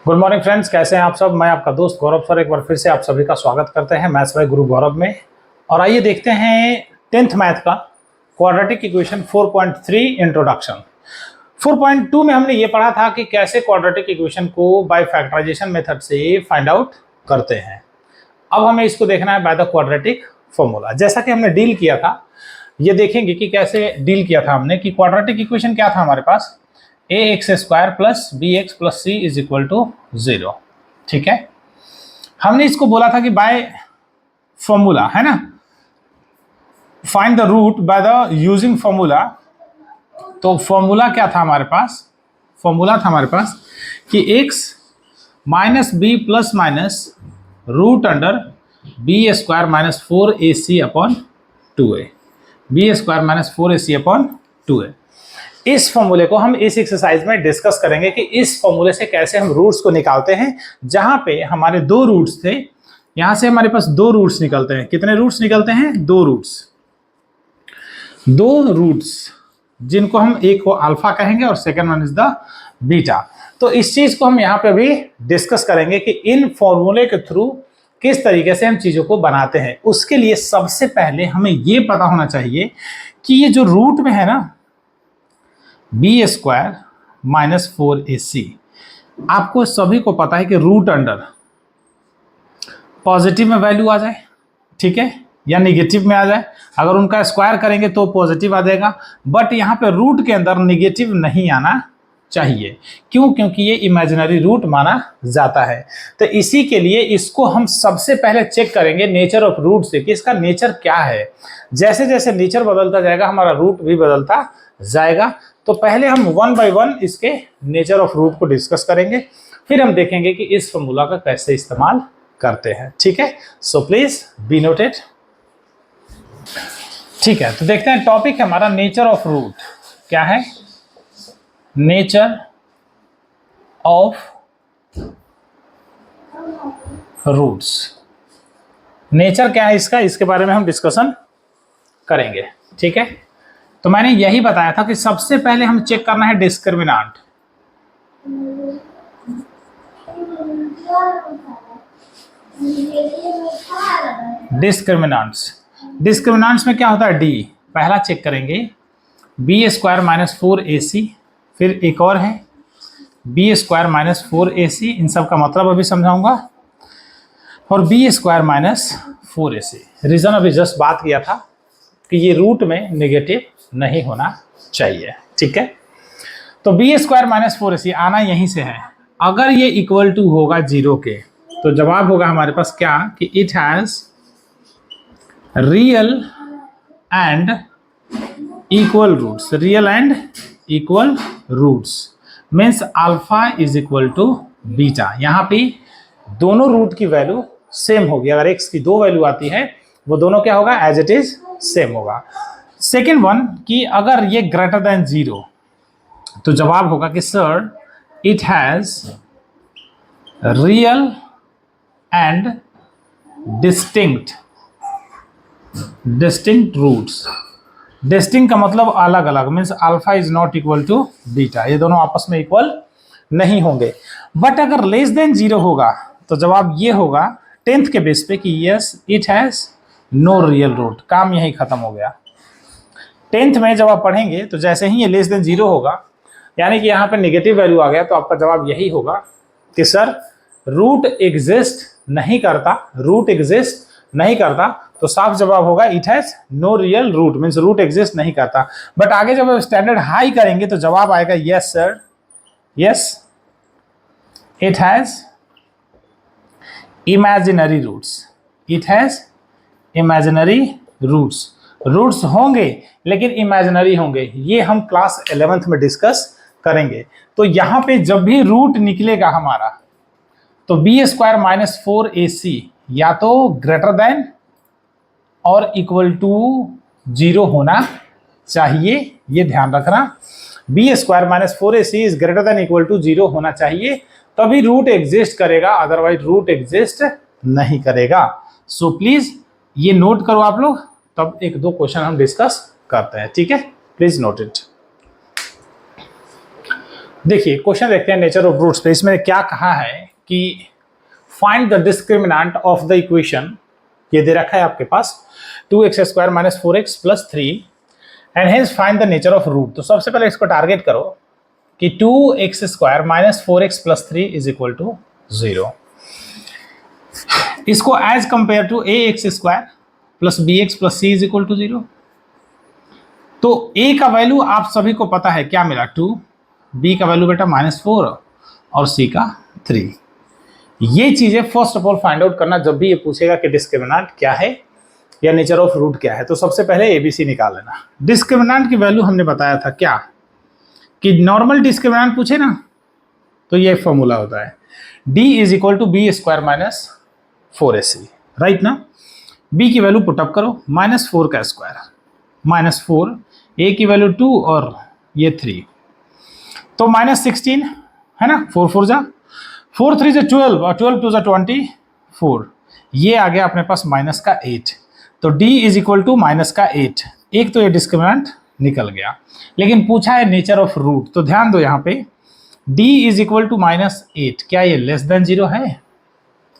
Good morning friends, कैसे हैं आप सब। मैं आपका दोस्त गौरव सर एक बार फिर से आप सभी का स्वागत करते हैं मैथ्स बाय गुरु गौरव में। और आइए देखते हैं 10th मैथ का क्वाड्रेटिक इक्वेशन 4.3 इंट्रोडक्शन। 4.2 में हमने ये पढ़ा था कि कैसे क्वाड्रेटिक इक्वेशन को बाय फैक्टराइजेशन मेथड से फाइंड आउट करते हैं। अब हमें इसको देखना है बाय द क्वाड्रेटिक फॉर्मूला। जैसा कि हमने डील किया था, ये देखेंगे कि कैसे डील किया था हमने कि क्वाड्रेटिक इक्वेशन क्या था हमारे पास, ax² plus bx plus c is equal to 0। ठीक है, हमने इसको बोला था कि बाय फॉर्मूला, है ना, find the root by the using formula. तो फॉर्मूला क्या था हमारे पास, फॉर्मूला था हमारे पास कि x minus b plus minus root under b² minus 4ac upon 2a, b² minus 4ac upon 2a। इस फॉर्मूले को हम इस एक्सरसाइज में डिस्कस करेंगे कि इस फॉर्मूले से कैसे हम रूट्स को निकालते हैं। जहां पे हमारे दो रूट्स थे, यहां से हमारे पास दो रूट्स निकलते हैं। कितने रूट्स निकलते हैं? दो रूट्स जिनको हम एक को अल्फा कहेंगे और second one is the beta. तो इस चीज को हम यहां पे भी डिस्कस करेंगे कि इन फॉर्मूले के थ्रू किस तरीके से हम चीजों को बनाते हैं। उसके लिए सबसे पहले हमें यह पता होना चाहिए कि ये जो रूट में है ना b² माइनस 4ac, आपको सभी को पता है कि रूट अंडर पॉजिटिव में वैल्यू आ जाए, ठीक है, या निगेटिव में आ जाए। अगर उनका स्क्वायर करेंगे तो पॉजिटिव आ जाएगा, बट यहाँ पे रूट के अंदर निगेटिव नहीं आना चाहिए। क्यों? क्योंकि ये इमेजिनरी रूट माना जाता है। तो इसी के लिए इसको हम सबसे पहले चेक करेंगे नेचर ऑफ रूट से कि इसका नेचर क्या है। जैसे जैसे नेचर बदलता जाएगा हमारा रूट भी बदलता जाएगा। तो पहले हम वन बाय वन इसके नेचर ऑफ रूट को डिस्कस करेंगे, फिर हम देखेंगे कि इस फॉर्मूला का कैसे इस्तेमाल करते हैं। ठीक है, सो प्लीज बी नोटेड। ठीक है, तो देखते हैं टॉपिक है हमारा नेचर ऑफ रूट। क्या है? Nature of roots. नेचर क्या है इसका, इसके बारे में हम डिस्कशन करेंगे। ठीक है, तो मैंने यही बताया था कि सबसे पहले हम चेक करना है डिस्क्रिमिनेंट। डिस्क्रिमिनेंट्स में क्या होता है? डी पहला चेक करेंगे, b² माइनस 4ac, फिर एक और है b² माइनस 4ac। इन सब का मतलब अभी समझाऊंगा। और b² माइनस 4ac, रीजन अभी जस्ट बात किया था कि ये रूट में नेगेटिव नहीं होना चाहिए। ठीक है, तो b² माइनस 4ac आना यहीं से है। अगर ये इक्वल टू होगा 0 के तो जवाब होगा हमारे पास क्या कि it has real and equal roots. Real and equal roots means alpha is equal to beta. यहाँ पे दोनों रूट की वैल्यू सेम होगी। अगर x की दो वैल्यू आती है वो दोनों क्या होगा? एज इट इज सेम होगा। सेकेंड वन कि अगर ये ग्रेटर देन 0 तो जवाब होगा कि sir it has real and distinct roots. Distinct का मतलब अलग अलग, means alpha is not equal to beta. ये दोनों आपस में इक्वल नहीं होंगे। बट अगर लेस देन 0 होगा तो जवाब ये होगा 10th के बेस पे कि yes it has no real root. काम यही खत्म हो गया। 10th में जब आप पढ़ेंगे तो जैसे ही ये लेस देन 0 होगा, यानी कि यहाँ पे नेगेटिव वैल्यू आ गया, तो आपका जवाब यही होगा कि सर रूट एग्जिस्ट नहीं करता। रूट एग्जिस्ट नहीं करता तो साफ जवाब होगा it has no real root, means root exist नहीं करता। बट आगे जब आप स्टैंडर्ड हाई करेंगे तो जवाब आएगा yes sir, yes it has imaginary roots. It has imaginary roots. Roots होंगे लेकिन इमेजिनरी होंगे। ये हम क्लास 11th में डिस्कस करेंगे। तो यहां पे जब भी रूट निकलेगा हमारा तो b² माइनस 4ac या तो ग्रेटर देन और इक्वल टू 0 होना चाहिए। ये ध्यान रखना, b² minus 4ac is greater than equal to 0 होना चाहिए, तभी रूट एग्जिस्ट करेगा, अदरवाइज रूट एग्जिस्ट नहीं करेगा। सो प्लीज ये नोट करो आप लोग, तब एक दो क्वेश्चन हम डिस्कस करते हैं। ठीक है, प्लीज नोट इट। देखिए क्वेश्चन देखते हैं नेचर ऑफ रूट्स पे। इसमें क्या कहा है कि find the discriminant of the equation, ये दे रखा है आपके पास 2x² - 4x + 3 and hence find the nature of root. तो सबसे पहले इसको टारगेट करो कि 2x² - 4x + 3 = 0। इसको as compare to ax² + bx + c = 0। तो a का वैल्यू आप सभी को पता है क्या मिला 2, b का वैल्यू बेटा -4 और c का 3। ये चीजें first of all find out करना जब भी ये पूछेगा कि डिस्क्रिमिनेंट क्या है या नेचर ऑफ रूट क्या है, तो सबसे पहले एबीसी निकाल लेना। डिस्क्रिमिनेंट की वैल्यू हमने बताया था क्या कि नॉर्मल डिस्क्रिमिनेंट पूछे ना तो ये फॉर्मूला होता है d = b² - 4ac, राइट ना। b की वैल्यू पुटअप करो -4 का स्क्वायर -4, a की वैल्यू 2 और ये 3, तो -16 है ना। 4 4 जा 4 3 जा 12 और 12 2 जा 24, ये आ गया अपने पास माइनस का 8। तो d = -8। एक तो ये डिस्क्रिमिनेंट निकल गया, लेकिन पूछा है नेचर ऑफ रूट। तो ध्यान दो यहाँ पे d = -8, क्या ये लेस देन 0 है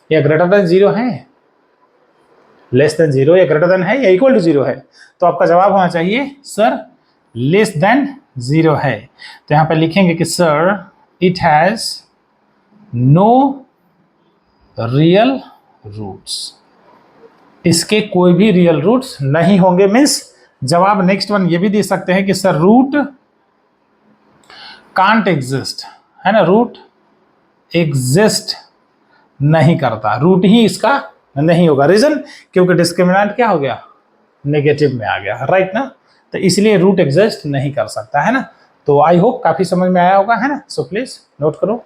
या ग्रेटर देन 0 है? लेस देन 0 या ग्रेटर देन है या इक्वल टू 0 है? तो आपका जवाब होना चाहिए सर लेस देन 0 है। तो यहाँ पे लिखेंगे कि sir it has no real roots, इसके कोई भी रियल रूट्स नहीं होंगे। मीन्स जवाब नेक्स्ट वन ये भी दे सकते हैं कि सर रूट कांट एग्जिस्ट, है ना, रूट एग्जिस्ट नहीं करता, रूट ही इसका नहीं होगा। रीजन क्योंकि डिस्क्रिमिनेंट क्या हो गया, नेगेटिव में आ गया, राइट ना। तो इसलिए रूट एग्जिस्ट नहीं कर सकता, है ना। तो आई होप काफी समझ में आया होगा, है ना। सो प्लीज नोट करो।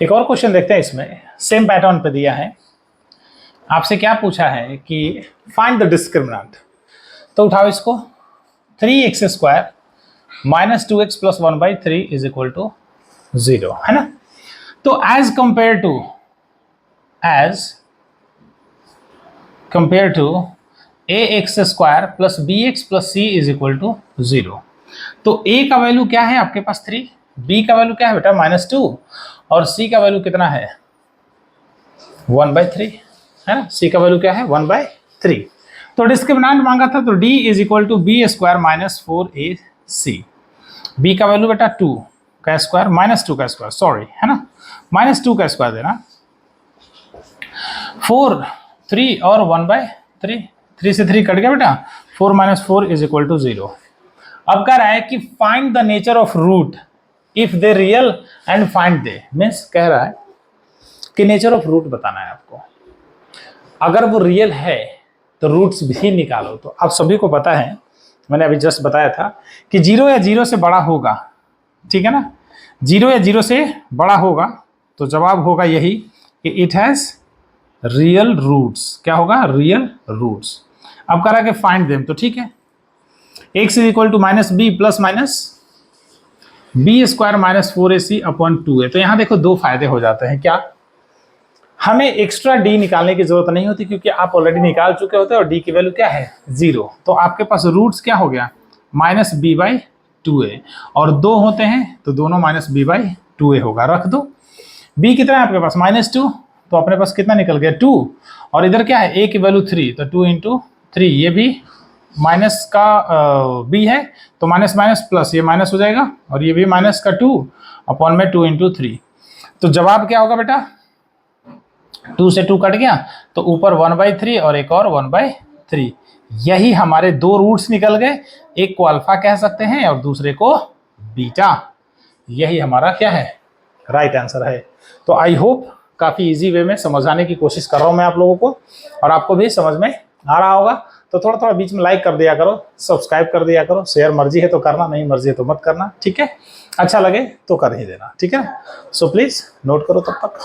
एक और क्वेश्चन देखते हैं, इसमें सेम पैटर्न पे दिया है। आपसे क्या पूछा है कि फाइंड द डिस्क्रिमिनेंट। तो उठाओ इसको 3x² - 2x + 1/3 = 0, है ना। तो as compare to ax² + bx + c = 0। तो a का वैल्यू क्या है आपके पास 3, b का वैल्यू क्या है बेटा -2 और c का वैल्यू कितना है 1/3, है ना। c का वैल्यू क्या है 1/3। तो डिस्क्रिमिनेंट मांगा था तो d = b² - 4ac, b का वैल्यू बेटा 2 का स्क्वायर -2 का स्क्वायर, सॉरी, है ना, -2 का स्क्वायर देना, 4 3 और 1/3, 3 से 3 कट गया बेटा, 4 - 4 = 0। अब कह रहा है कि find the nature of root if they real and find they, means कह रहा है कि नेचर ऑफ रूट बताना है आपको। अगर वो रियल है तो रूट्स भी निकालो। तो आप सभी को पता है, मैंने अभी जस्ट बताया था कि 0 या 0 से बड़ा होगा, ठीक है ना। 0 या 0 से बड़ा होगा तो जवाब होगा यही कि इट हैज रियल रूट्स। क्या होगा, रियल रूट्स। अब कह रहा है कि फाइंड देम, तो ठीक है, x = -b ± b² - 4ac/2a। तो यहां देखो दो फायदे हो जाते हैं। क्या, हमें एक्स्ट्रा d निकालने की जरूरत नहीं होती क्योंकि आप ऑलरेडी निकाल चुके होते हैं और d की वैल्यू क्या है 0। तो आपके पास रूट्स क्या हो गया -b/2a, और 2 होते हैं तो दोनों -b/2a होगा, रख दो। b कितना है आपके पास -2, तो अपने पास कितना निकल गया 2, और इधर क्या है a की वैल्यू 3, तो 2 × 3, ये भी माइनस का b है तो माइनस माइनस प्लस, ये माइनस हो जाएगा, और ये भी माइनस का 2/2 × 3। तो जवाब क्या होगा बेटा, 2 से 2 कट गया तो ऊपर 1/3 और एक और 1/3। यही हमारे दो रूट्स निकल गए, एक को अल्फा कह सकते हैं और दूसरे को बीटा। यही हमारा क्या है, राइट आंसर है। तो आई होप काफ़ी इजी वे में समझाने की कोशिश कर रहा हूँ मैं आप लोगों को, और आपको भी समझ में आ रहा होगा। तो थोड़ा थोड़ा बीच में लाइक कर दिया करो, सब्सक्राइब कर दिया करो, शेयर मर्जी है तो करना, नहीं मर्जी है तो मत करना, ठीक है। अच्छा लगे तो कर ही देना, ठीक है। सो प्लीज नोट करो तब तक।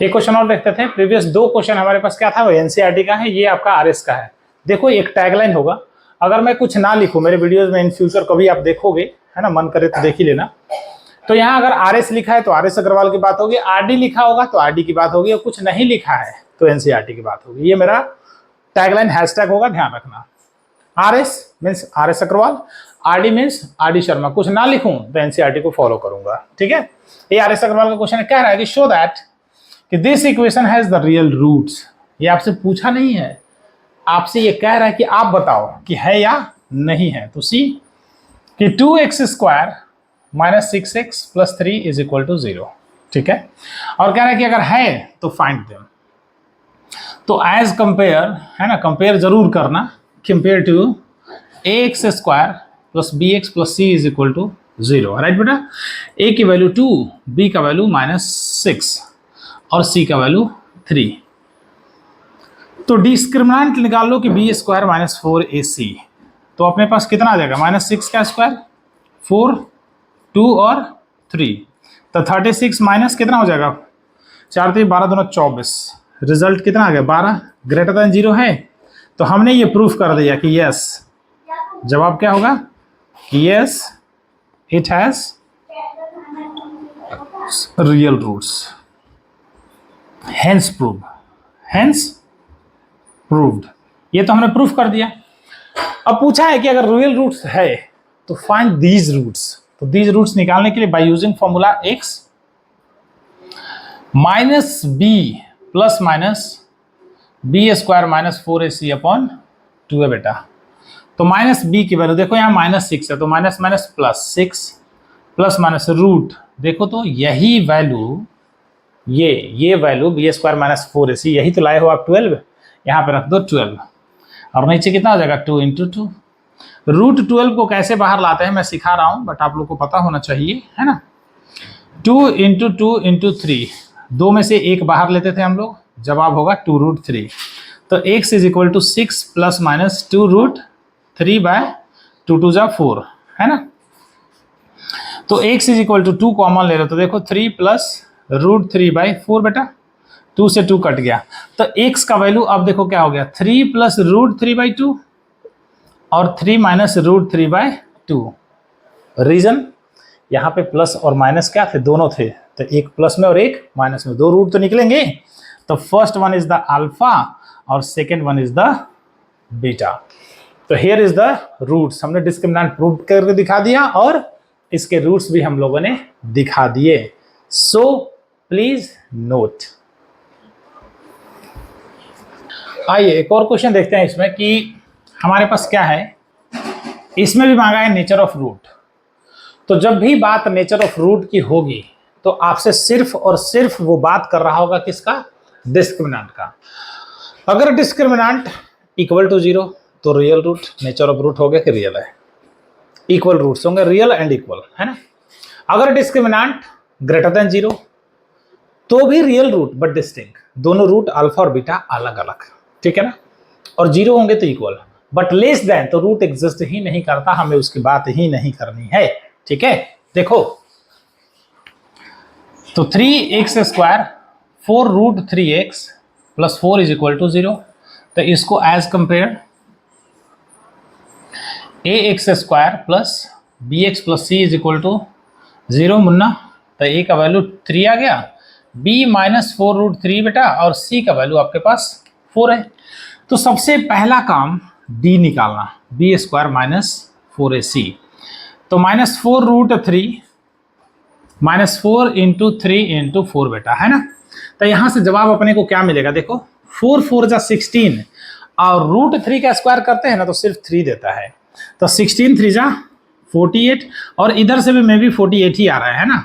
एक क्वेश्चन और देखते थे। प्रीवियस 2 क्वेश्चन हमारे पास क्या था, वो एनसीईआरटी का है, ये आपका आरएस का है। देखो एक टैगलाइन होगा, अगर मैं कुछ ना लिखूं मेरे वीडियोस में इन फ्यूचर कभी आप देखोगे, है ना, मन करे तो देख ही लेना। तो यहाँ अगर आरएस लिखा है तो आरएस अग्रवाल की बात होगी, आरडी लिखा होगा तो आरडी की बात होगी, और कुछ नहीं लिखा है तो एनसीईआरटी की बात होगी। ये मेरा टैगलाइन हैशटैग होगा, ध्यान रखना। R S means R S Agarwal, R D means R D Sharma. कुछ ना लिखूं तो एनसीईआरटी को फॉलो करूंगा, ठीक है। ये आर एस अग्रवाल का क्वेश्चन है, कह रहा है कि शो दैट कि this equation has the real roots. ये आपसे पूछा नहीं है, आपसे ये कह रहा है कि आप बताओ कि है या नहीं है। तो सी कि 2x² minus 6x plus 3 is equal to 0, ठीक है। और कह रहा है कि अगर है तो फाइंड देम। तो एज कंपेयर है ना, कंपेयर जरूर करना, compare to ax² plus bx plus c is equal to 0, right बेटा। a की वैल्यू 2, b का वैल्यू -6 और c का वैल्यू 3। तो डिस्क्रिमिनेंट निकाल लो कि b² माइनस 4ac। तो अपने पास कितना आ जाएगा, -6 का स्क्वायर, 4, 2 और 3। तो 36 माइनस कितना हो जाएगा, 4 3 12 दूना 24। रिजल्ट कितना आ गया, 12 ग्रेटर देन 0 है। तो हमने ये प्रूफ कर दिया कि यस, जवाब क्या होगा कि yes it has real roots, hence prove, hence proved. ये तो हमने प्रूफ कर दिया। अब पूछा है कि अगर रियल रूट्स है तो फाइंड दीज रूट्स। तो दीज रूट्स निकालने के लिए by using formula x minus b plus minus b² minus 4ac upon 2 है बेटा। तो माइनस बी की वैल्यू देखो, यहाँ -6 है तो minus minus plus 6 plus minus root, देखो तो यही वैल्यू, ये वैल्यू b² माइनस 4ac, यही तो लाए हो आप 12, यहाँ पे रख दो 12 और नीचे कितना हो जाएगा 2 × 2। रूट 12 को कैसे बाहर लाते हैं मैं सिखा रहा हूँ, बट आप लोग को पता होना चाहिए, है ना। 2 × 2 × 3, 2 में से 1 बाहर लेते थे हम लोग, जवाब होगा 2√3। तो x is equal to 6 plus minus 2√3 by 2 2 जा 4, है ना। तो x is equal to 2 common ले लो, तो देखो 3 प्लस √3/4 बेटा, 2 से 2 कट गया। तो x का वैल्यू अब देखो क्या हो गया, 3 प्लस √3/2 और 3 माइनस √3/2। रीजन यहाँ पे प्लस और माइनस क्या थे, दोनों थे, तो एक प्लस में और एक माइनस में, 2 रूट तो निकलेंगे। तो first one is the alpha और second one is the beta. तो हियर इज द रूट्स, हमने डिस्क्रिमिनेंट प्रूव करके दिखा दिया और इसके रूट्स भी हम लोगों ने दिखा दिए। So please note. आइए एक और क्वेश्चन देखते हैं इसमें कि हमारे पास क्या है। इसमें भी मांगा है नेचर ऑफ रूट। तो जब भी बात नेचर ऑफ रूट की होगी तो आपसे सिर्फ और सिर्फ वो बात कर रहा होगा किसका, डिस्क्रिमिनेंट का। अगर डिस्क्रिमिनेंट इक्वल टू 0 तो real root, nature of root हो गया कि रियल है, इक्वल रूट्स होंगे, रियल एंड इक्वल, है ना। अगर डिस्क्रिमिनेंट ग्रेटर देन 0 तो भी रियल रूट बट डिस्टिंक्ट, दोनों रूट अल्फा और बीटा अलग अलग, ठीक है ना। और 0 होंगे तो इक्वल, बट लेस देन तो रूट एग्जिस्ट ही नहीं करता, हमें उसकी बात ही नहीं करनी है, ठीक है। देखो तो 3x² 4√3x plus 4 is equal to 0। तो इसको as compare ax² plus bx plus c is equal to 0 मुन्ना। तो a का वैल्यू 3 आ गया, b माइनस 4√3 बेटा, और c का वैल्यू आपके पास 4 है। तो सबसे पहला काम d निकालना, b² माइनस 4ac। तो -4√3 -4 × 3 × 4 बेटा, है ना। तो यहां से जवाब अपने को क्या मिलेगा, देखो 4 4 जा 16 और √3 का स्क्वायर करते हैं ना तो सिर्फ 3 देता है। तो 16 3 जा 48 और इधर से भी मे भी 48 ही आ रहा है ना,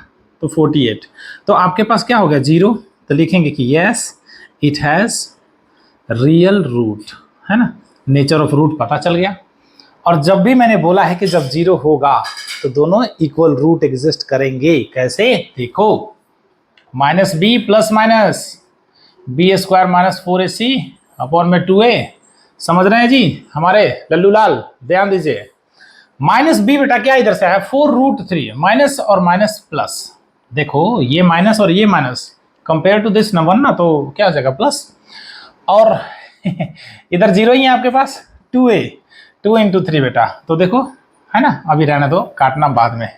तो 48। तो आपके पास क्या हो गया 0। तो लिखेंगे कि yes it has real root, है ना। नेचर ऑफ रूट पता चल गया। और जब भी मैंने बोला है कि जब 0 होगा तो दोनों इक्वल रूट एग्जिस्ट करेंगे। कैसे, देखो -b plus minus b² minus 4ac upon में 2a। समझ रहे हैं जी हमारे लल्लू लाल, ध्यान दीजिए। -b बेटा क्या इधर से है 4√3, माइनस और माइनस प्लस, देखो ये माइनस और ये minus compare to this number ना, तो क्या हो जाएगा प्लस। और इधर 0 ही है आपके पास, 2a 2 × 3 बेटा। तो देखो है ना, अभी रहने दो, काटना बाद में।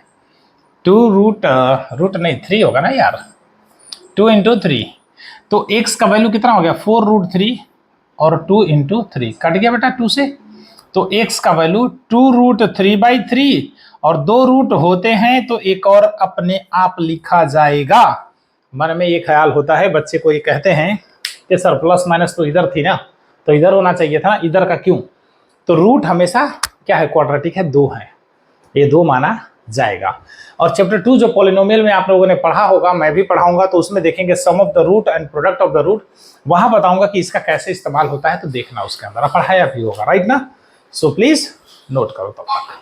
2 रूट नहीं 3 होगा ना यार, 2 × 3। तो x का वैल्यू कितना हो गया 4√3 और 2 × 3 कट गया बेटा 2 से, तो x का वैल्यू 2√3/3 और 2 रूट होते हैं तो एक और अपने आप लिखा जाएगा। मन में ये ख्याल होता है, बच्चे को ये कहते हैं कि सर प्लस माइनस तो इधर थी ना, तो इधर होना चाहिए था, इधर का क्यों? तो रूट हमेशा क्या है, क्वाड्रेटिक है, 2 है, ये 2 माना जाएगा। और चैप्टर 2 जो पॉलिनोमियल में आप लोगों ने पढ़ा होगा, मैं भी पढ़ाऊंगा, तो उसमें देखेंगे sum of the root and product of the root, वहां बताऊंगा कि इसका कैसे इस्तेमाल होता है, तो देखना उसके अंदर पढ़ाया भी होगा, राइट ना। सो प्लीज नोट करो तब तक।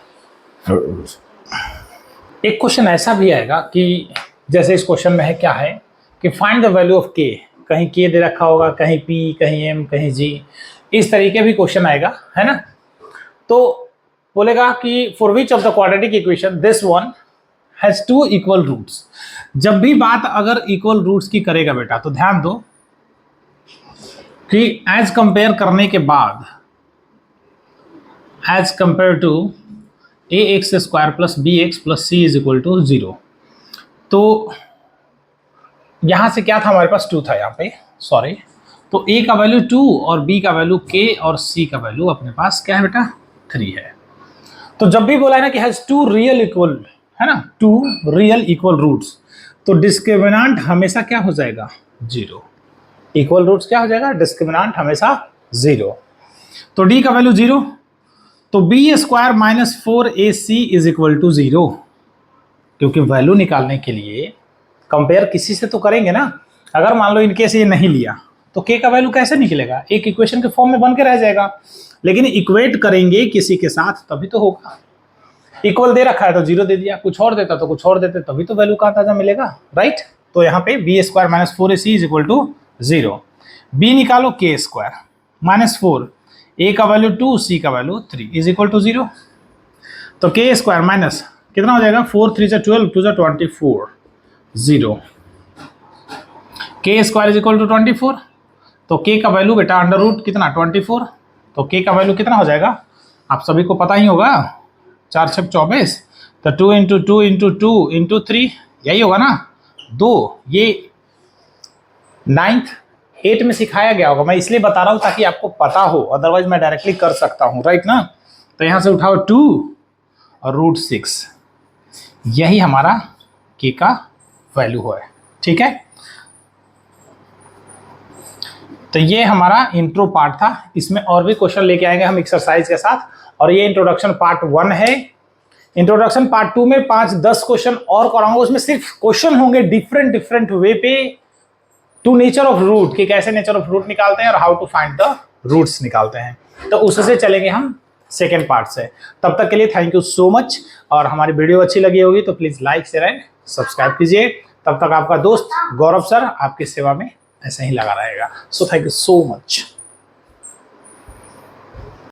एक क्वेश्चन ऐसा भी आएगा कि जैसे इस क्वेश्चन में है, क्या है कि फाइंड द वैल्यू ऑफ के, कहीं के दे रखा होगा, कहीं पी, कहीं एम, कहीं जी, इस तरीके भी क्वेश्चन आएगा, है ना। तो बोलेगा कि for which of the quadratic equation this one has 2 equal roots. जब भी बात अगर इक्वल रूट्स की करेगा बेटा, तो ध्यान दो कि एज कंपेयर करने के बाद, as compare to ax² plus bx plus c is equal to 0। तो यहां से क्या था, हमारे पास 2 था यहाँ पे, सॉरी, तो a का वैल्यू 2 और b का वैल्यू k और c का वैल्यू अपने पास क्या है बेटा, 3 है। तो जब भी बोला है ना कि हैज 2 रियल इक्वल, है ना, 2 रियल इक्वल रूट्स, तो डिस्क्रिमिनेंट हमेशा क्या हो जाएगा, 0। इक्वल रूट्स क्या हो जाएगा, डिस्क्रिमिनेंट हमेशा 0। तो d का वैल्यू 0, तो b² minus 4ac is equal to 0, क्योंकि वैल्यू निकालने के लिए कंपेयर किसी से तो करेंगे ना। अगर मान लो इनकेस ये नहीं लिया, तो k का वैल्यू कैसे निकलेगा, एक इक्वेशन के फॉर्म में बन के रह जाएगा, लेकिन इक्वेट करेंगे किसी के साथ तभी तो होगा। इक्वल दे रखा है तो 0 दे दिया, कुछ और देता तो कुछ और देते, तभी तो वैल्यू का अंदाजा मिलेगा, राइट। तो यहाँ पे b² minus 4ac is equal to 0, b निकालो k² माइनस 4, a का वैल्यू 2, c का वैल्यू 3 इज इक्वल टू 0। तो k² माइनस कितना हो जाएगा, 4 3 12 2 24, 0, k² इज इक्वल टू 24। तो k का वैल्यू बेटा अंडर रूट कितना, 24, तो k का वैल्यू कितना हो जाएगा, आप सभी को पता ही होगा, 4 6 24, तो 2 इंटू 2 इंटू 2 इंटू 3, यही होगा ना 2। ये 9th 8 में सिखाया गया होगा, मैं इसलिए बता रहा हूँ ताकि आपको पता हो, अदरवाइज मैं डायरेक्टली कर सकता हूँ, राइट ना। तो यहाँ से उठाओ 2 और √6, यही हमारा k का वैल्यू है, ठीक है। तो ये हमारा इंट्रो पार्ट था, इसमें और भी क्वेश्चन लेके आएंगे हम एक्सरसाइज के साथ, और ये इंट्रोडक्शन पार्ट 1 है। इंट्रोडक्शन पार्ट 2 में 5-10 क्वेश्चन और कराऊंगा, उसमें सिर्फ क्वेश्चन होंगे डिफरेंट वे पे टू नेचर ऑफ रूट, कि कैसे नेचर ऑफ रूट निकालते हैं और how to find the roots निकालते हैं, तो उससे चलेंगे हम सेकेंड पार्ट से। तब तक के लिए थैंक यू सो मच, और हमारी वीडियो अच्छी लगी होगी तो please like share and subscribe कीजिए। तब तक आपका दोस्त गौरव सर आपकी सेवा में ऐसे ही लगा रहेगा। So thank you so much.